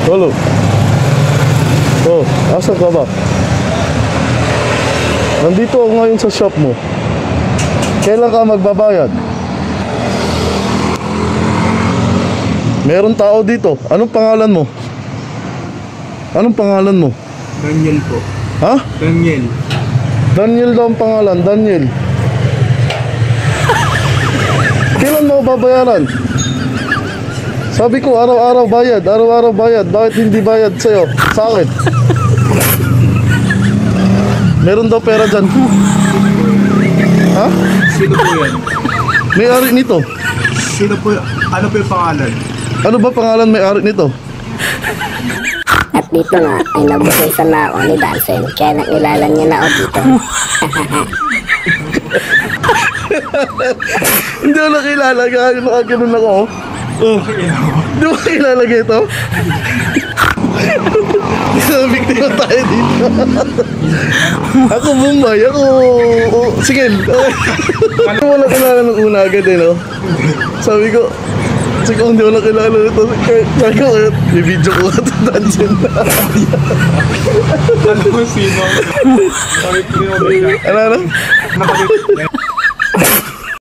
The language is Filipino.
Lolo. Oh, asan ka ba? Nandito ako ngayon sa shop mo. Kailan ka magbabayad? Meron tao dito. Anong pangalan mo? Anong pangalan mo? Daniel po. Ha? Daniel. Daniel daw ang pangalan. Daniel. Kailan mo babayaran? Sabi ko araw-araw bayad. Araw-araw bayad. Bakit hindi bayad sa'yo? Sa akin. Meron daw pera dyan. Ha? Sino po yan? May-ari nito. Sino po? Ano po yung pangalan? Ano ba pangalan may-ari nito? At dito nga ay nabukisan na ako ni Dansen, kaya nakilala niya na ako dito. Hindi ko nakilala. Nakaganon ako. Oh. Hindi mo nakilala ito? Biktima tayo dito. Ako Bombay. Ako... Sige. Hindi mo nakilala ng una agad eh, no? Sabi ko... Sige, hindi ko nakilala ito. Sabi ko, i-video ko ito Dansen. Ano po sino? Ano? Nakabit.